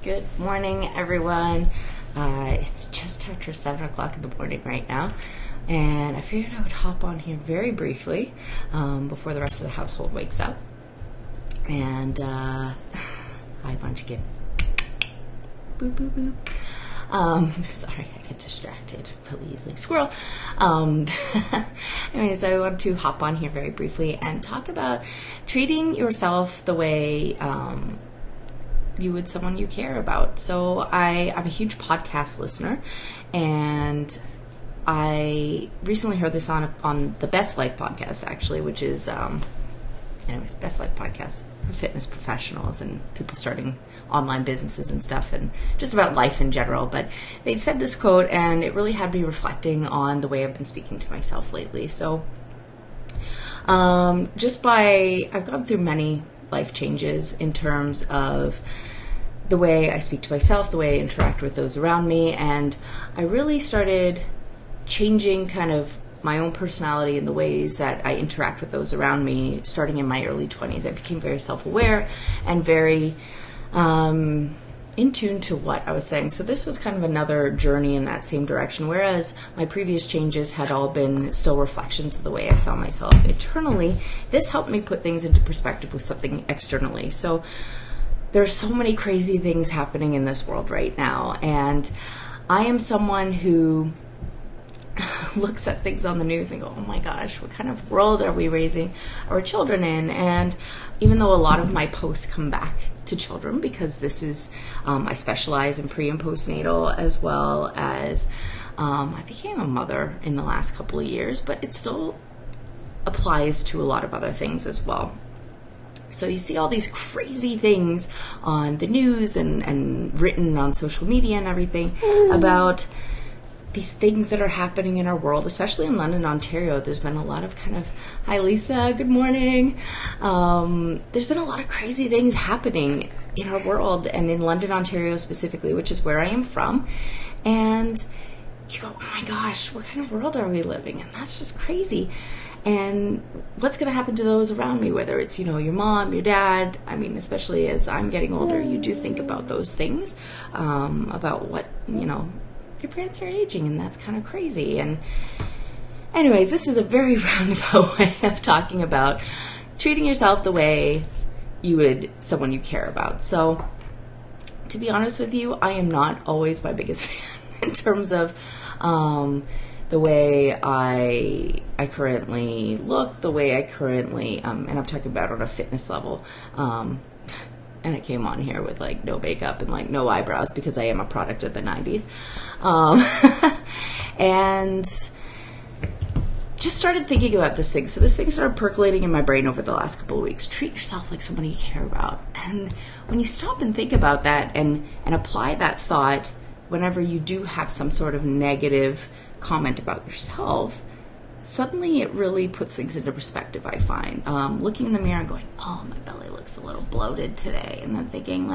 Good morning, everyone. It's just after 7 o'clock in the morning right now, and I figured I would hop on here very briefly before the rest of the household wakes up. And hi, Munchkin. Boop, boop, boop. Sorry, I get distracted really easily. Squirrel. Anyways, I want to hop on here very briefly and talk about treating yourself the way you would someone you care about. So I'm a huge podcast listener, and I recently heard this on the Best Life podcast, actually, which is Best Life podcast for fitness professionals and people starting online businesses and stuff, and just about life in general. But they said this quote, and it really had me reflecting on the way I've been speaking to myself lately. So I've gone through many life changes in terms of the way I speak to myself, the way I interact with those around me, and I really started changing kind of my own personality in the ways that I interact with those around me starting in my early 20s. I became very self-aware and very in tune to what I was saying. So this was kind of another journey in that same direction, whereas my previous changes had all been still reflections of the way I saw myself internally. This helped me put things into perspective with something externally. So there's so many crazy things happening in this world right now, and I am someone who looks at things on the news and go, oh my gosh, what kind of world are we raising our children in? And even though a lot of my posts come back to children, because this is, I specialize in pre and postnatal, as well as I became a mother in the last couple of years, but it still applies to a lot of other things as well. So you see all these crazy things on the news and written on social media and everything about these things that are happening in our world, especially in London, Ontario. There's been a lot of kind of, hi Lisa, good morning. There's been a lot of crazy things happening in our world, and in London, Ontario specifically, which is where I am from. And you go, oh my gosh, what kind of world are we living in? That's just crazy. And what's going to happen to those around me, whether it's, your mom, your dad. I mean, especially as I'm getting older, you do think about those things, about what, your parents are aging, and that's kind of crazy. And anyways, this is a very roundabout way of talking about treating yourself the way you would someone you care about. So to be honest with you, I am not always my biggest fan in terms of the way I currently look, the way I currently, and I'm talking about on a fitness level, and I came on here with no makeup and no eyebrows because I am a product of the 90s. And just started thinking about this thing. So this thing started percolating in my brain over the last couple of weeks. Treat yourself like someone you care about. And when you stop and think about that and apply that thought whenever you do have some sort of negative comment about yourself, suddenly it really puts things into perspective, I find. Looking in the mirror and going, oh, my belly looks a little bloated today. And then thinking,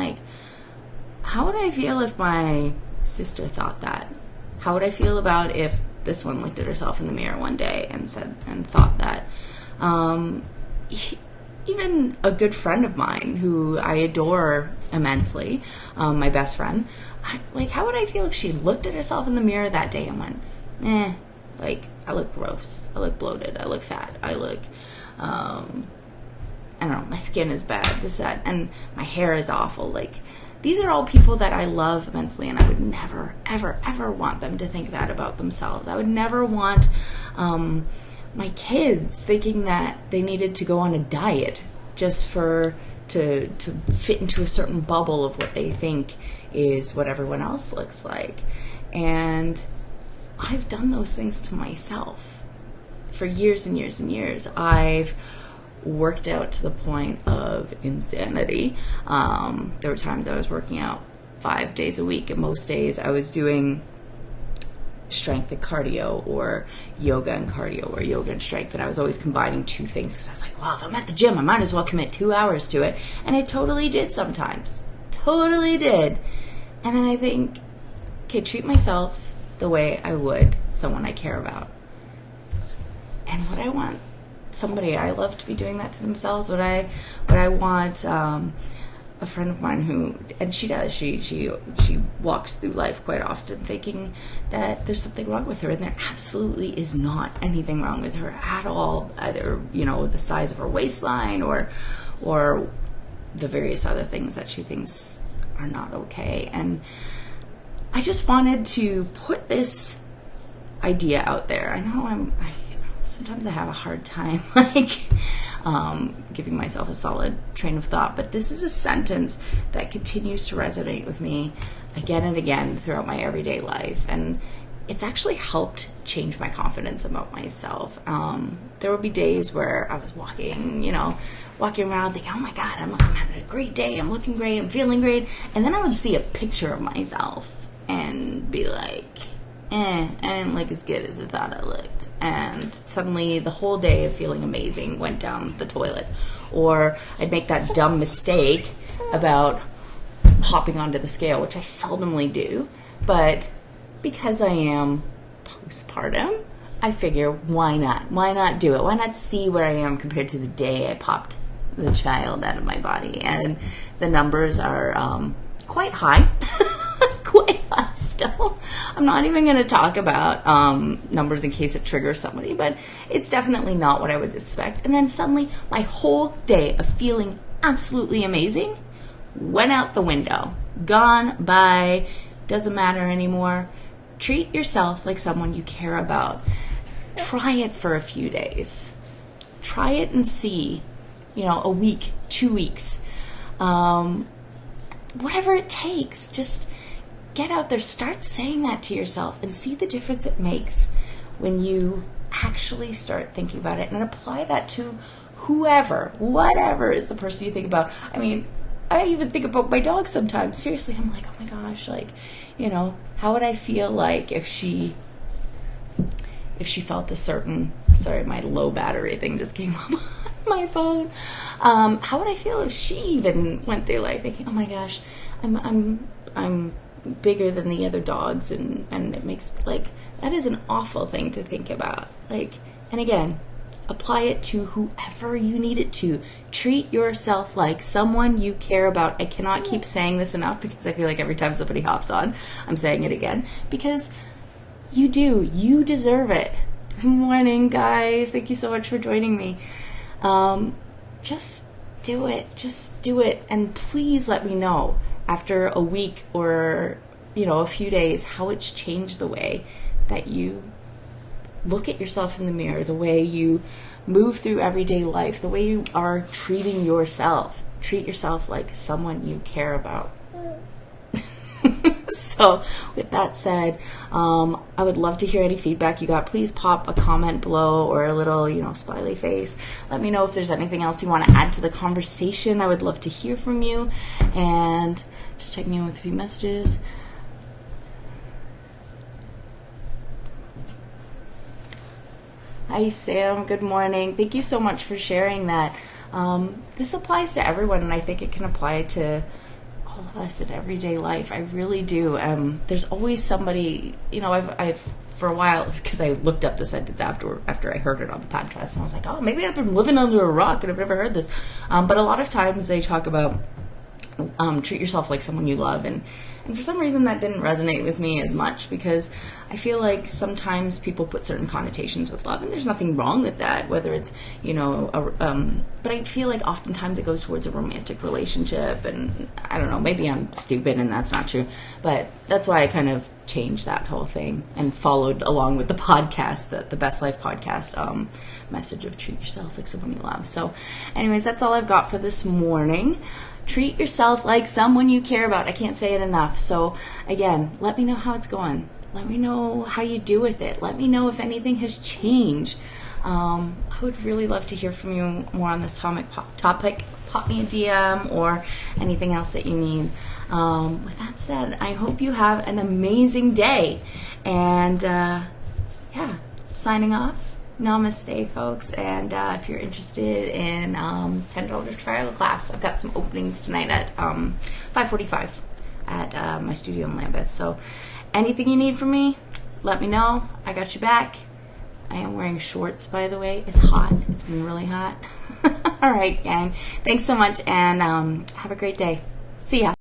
how would I feel if my sister thought that? How would I feel about if this one looked at herself in the mirror one day and thought that? Even a good friend of mine who I adore immensely, my best friend, how would I feel if she looked at herself in the mirror that day and went, I look gross, I look bloated, I look fat, I look, I don't know, my skin is bad, this, that, and my hair is awful. These are all people that I love immensely, and I would never, ever, ever want them to think that about themselves. I would never want my kids thinking that they needed to go on a diet just to fit into a certain bubble of what they think is what everyone else looks like. And I've done those things to myself for years and years and years. I've worked out to the point of insanity. There were times I was working out 5 days a week, and most days I was doing strength and cardio, or yoga and cardio, or yoga and strength, and I was always combining two things because I was like, well, if I'm at the gym, I might as well commit 2 hours to it. And I totally did sometimes. Totally did. And then I think, okay, treat myself the way I would someone I care about. And would I want somebody I love to be doing that to themselves? Would I want a friend of mine who, and she does, she walks through life quite often thinking that there's something wrong with her, and there absolutely is not anything wrong with her at all, either, the size of her waistline or the various other things that she thinks are not okay. And I just wanted to put this idea out there. I know sometimes I have a hard time giving myself a solid train of thought, but this is a sentence that continues to resonate with me again and again throughout my everyday life, and it's actually helped change my confidence about myself. There would be days where I was walking around thinking, oh my God, I'm having a great day, I'm looking great, I'm feeling great, and then I would see a picture of myself and be like, I didn't look as good as I thought I looked. And suddenly the whole day of feeling amazing went down the toilet. Or I'd make that dumb mistake about hopping onto the scale, which I seldomly do. But because I am postpartum, I figure, why not? Why not do it? Why not see where I am compared to the day I popped the child out of my body? And the numbers are quite high. Quite high still. I'm not even going to talk about numbers in case it triggers somebody, but it's definitely not what I would expect. And then suddenly my whole day of feeling absolutely amazing went out the window. Gone by. Doesn't matter anymore. Treat yourself like someone you care about. Try it for a few days. Try it and see, a week, 2 weeks, whatever it takes. Just get out there, start saying that to yourself, and see the difference it makes when you actually start thinking about it, and apply that to whatever is the person you think about. I mean, I even think about my dog sometimes. Seriously, I'm like, oh my gosh, how would I feel like if she felt a certain, sorry, my low battery thing just came up on my phone. How would I feel if she even went through life thinking, oh my gosh, I'm bigger than the other dogs, and it makes, that is an awful thing to think about. And again, apply it to whoever you need it to. Treat yourself like someone you care about. I cannot keep saying this enough, because I feel like every time somebody hops on, I'm saying it again, because you deserve it. Good morning, guys. Thank you so much for joining me. Just do it, and please let me know after a week or a few days how it's changed the way that you look at yourself in the mirror, the way you move through everyday life, the way you are treating yourself. Treat yourself like someone you care about. So with that said, I would love to hear any feedback you got. Please pop a comment below or a little, smiley face. Let me know if there's anything else you want to add to the conversation. I would love to hear from you. And just checking in with a few messages. Hi, Sam. Good morning. Thank you so much for sharing that. This applies to everyone, and I think it can apply to all of us in everyday life. I really do. There's always somebody, I've for a while, because I looked up the sentence after I heard it on the podcast, and I was like, oh, maybe I've been living under a rock and I've never heard this. But a lot of times they talk about treat yourself like someone you love, and for some reason that didn't resonate with me as much, because I feel like sometimes people put certain connotations with love, and there's nothing wrong with that, whether it's but I feel like oftentimes it goes towards a romantic relationship, and I don't know, maybe I'm stupid and that's not true, but that's why I kind of changed that whole thing and followed along with the podcast, the Best Life podcast message of treat yourself like someone you love. So anyways, that's all I've got for this morning. Treat yourself like someone you care about. I can't say it enough. So again, let me know how it's going. Let me know how you do with it. Let me know if anything has changed. I would really love to hear from you more on this topic. Pop me a DM or anything else that you need. With that said, I hope you have an amazing day. And signing off. Namaste, folks. And if you're interested in $10 trial class, I've got some openings tonight at 5:45 at my studio in Lambeth. So anything you need from me, let me know. I got your back. I am wearing shorts, by the way. It's hot. It's been really hot. All right, gang. Thanks so much, and have a great day. See ya.